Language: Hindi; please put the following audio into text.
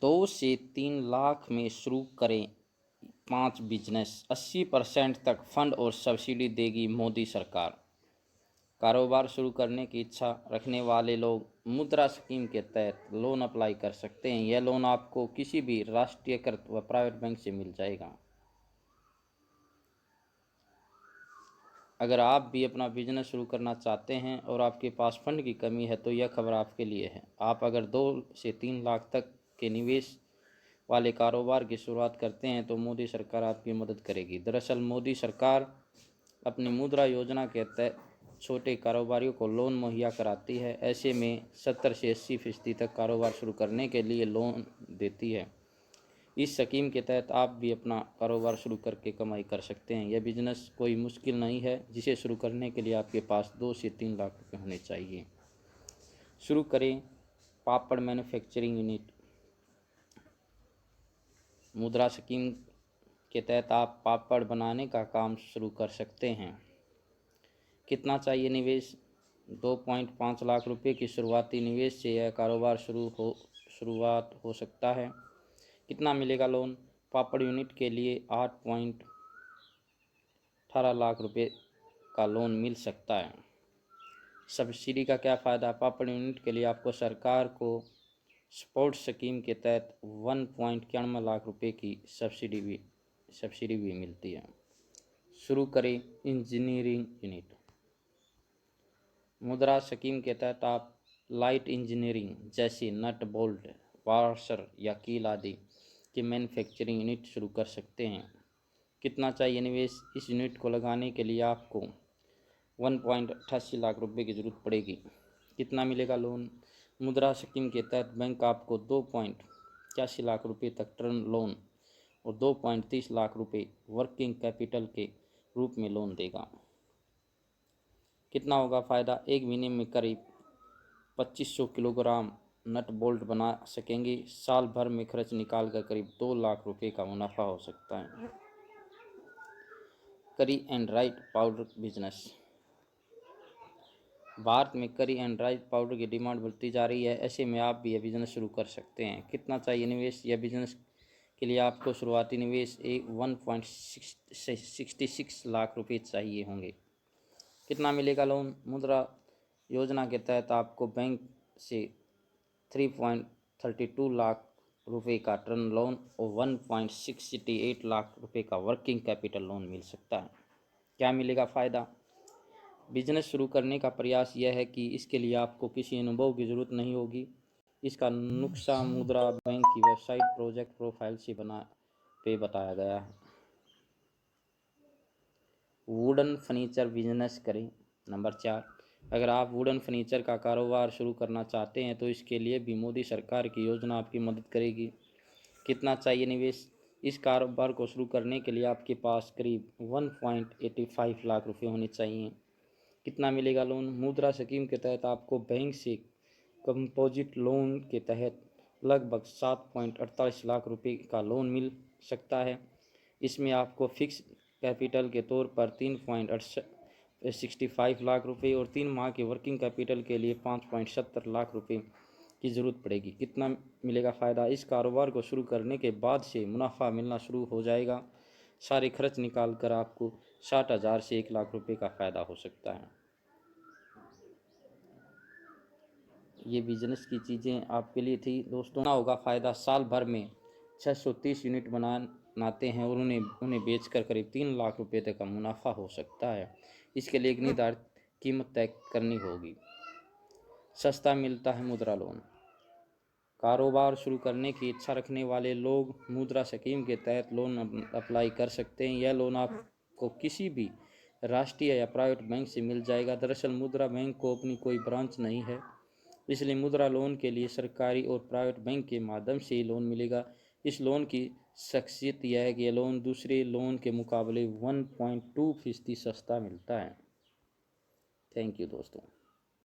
2 से 3 लाख में शुरू करें 5 बिजनेस, 80% तक फंड और सब्सिडी देगी मोदी सरकार। कारोबार शुरू करने की इच्छा रखने वाले लोग मुद्रा स्कीम के तहत लोन अप्लाई कर सकते हैं। यह लोन आपको किसी भी राष्ट्रीयकृत व प्राइवेट बैंक से मिल जाएगा। अगर आप भी अपना बिजनेस शुरू करना चाहते हैं और आपके पास फंड की कमी है तो यह खबर आपके लिए है। आप अगर 2 से 3 लाख तक के निवेश वाले कारोबार की शुरुआत करते हैं तो मोदी सरकार आपकी मदद करेगी। दरअसल मोदी सरकार अपनी मुद्रा योजना के तहत छोटे कारोबारियों को लोन मुहैया कराती है। ऐसे में 70 से 80% तक कारोबार शुरू करने के लिए लोन देती है। इस स्कीम के तहत आप भी अपना कारोबार शुरू करके कमाई कर सकते हैं। यह बिजनेस कोई मुश्किल नहीं है, जिसे शुरू करने के लिए आपके पास 2 से 3 लाख रुपए होने चाहिए। शुरू करें पापड़ मैन्युफैक्चरिंग यूनिट। मुद्रा स्कीम के तहत आप पापड़ बनाने का काम शुरू कर सकते हैं। कितना चाहिए निवेश? 2.5 लाख रुपए की शुरुआती निवेश से यह कारोबार शुरुआत हो सकता है। कितना मिलेगा लोन? पापड़ यूनिट के लिए 8.18 लाख रुपए का लोन मिल सकता है। सब्सिडी का क्या फ़ायदा? पापड़ यूनिट के लिए आपको सरकार को सपोर्ट स्कीम के तहत 1.91 लाख रुपए की सब्सिडी भी मिलती है। शुरू करें इंजीनियरिंग यूनिट। मुद्रा स्कीम के तहत आप लाइट इंजीनियरिंग जैसे नट बोल्ट, वाशर या कील आदि की मैन्युफैक्चरिंग यूनिट शुरू कर सकते हैं। कितना चाहिए निवेश? इस यूनिट को लगाने के लिए आपको 1.88 लाख रुपए की ज़रूरत पड़ेगी। कितना मिलेगा लोन? मुद्रा स्कीम के तहत बैंक आपको 2.81 लाख रुपए तक टर्म लोन और 2.30 लाख रुपए वर्किंग कैपिटल के रूप में लोन देगा। कितना होगा फ़ायदा? एक महीने में करीब 2500 किलोग्राम नट बोल्ट बना सकेंगे। साल भर में खर्च निकाल कर करीब 2 लाख रुपए का मुनाफा हो सकता है। करी and right powder business. Bharat में करी एंड राइस पाउडर की डिमांड बढ़ती जा रही है। ऐसे में आप भी यह बिजनेस शुरू कर सकते हैं। कितना चाहिए निवेश? यह बिजनेस के लिए आपको शुरुआती निवेश 1.66 लाख रुपए चाहिए होंगे। कितना मिलेगा लोन? मुद्रा योजना के तहत आपको बैंक से 3.32 लाख रुपए का टर्म लोन और 1.68 लाख रुपए का वर्किंग कैपिटल लोन मिल सकता है। क्या मिलेगा फ़ायदा? बिजनेस शुरू करने का प्रयास यह है कि इसके लिए आपको किसी अनुभव की ज़रूरत नहीं होगी। इसका नुस्खा मुद्रा बैंक की वेबसाइट प्रोजेक्ट प्रोफाइल से बताया गया है। वुडन फर्नीचर बिजनेस करें। नंबर 4, अगर आप वुडन फर्नीचर का कारोबार शुरू करना चाहते हैं तो इसके लिए भी मोदी सरकार की योजना आपकी मदद करेगी। कितना चाहिए निवेश? इस कारोबार को शुरू करने के लिए आपके पास करीब 1.85 लाख रुपए होने चाहिए। कितना मिलेगा लोन? मुद्रा स्कीम के तहत आपको बैंक से कंपोजिट लोन के तहत लगभग 7.48 लाख रुपए का लोन मिल सकता है। इसमें आपको फिक्स कैपिटल के तौर पर 3.65 लाख रुपए और 3 माह के वर्किंग कैपिटल के लिए 5.70 लाख रुपए की ज़रूरत पड़ेगी। कितना मिलेगा फ़ायदा? इस कारोबार को शुरू करने के बाद से मुनाफा मिलना शुरू हो जाएगा। सारे खर्च निकाल कर आपको 60,000 से 1 लाख रुपए का फ़ायदा हो सकता है। ये बिजनेस की चीज़ें आपके लिए थी दोस्तों। ना होगा फ़ायदा? साल भर में 630 यूनिट बनाते हैं और उन्हें बेचकर करीब 3 लाख रुपए तक का मुनाफा हो सकता है। इसके लिए एक निर्धारित कीमत तय करनी होगी। सस्ता मिलता है मुद्रा लोन। कारोबार शुरू करने की इच्छा रखने वाले लोग मुद्रा स्कीम के तहत लोन अप्लाई कर सकते हैं। यह लोन आपको किसी भी राष्ट्रीय या प्राइवेट बैंक से मिल जाएगा। दरअसल मुद्रा बैंक को अपनी कोई ब्रांच नहीं है, इसलिए मुद्रा लोन के लिए सरकारी और प्राइवेट बैंक के माध्यम से ही लोन मिलेगा। इस लोन की शख्सियत यह है कि यह लोन दूसरे लोन के मुकाबले 1.2% सस्ता मिलता है। थैंक यू दोस्तों।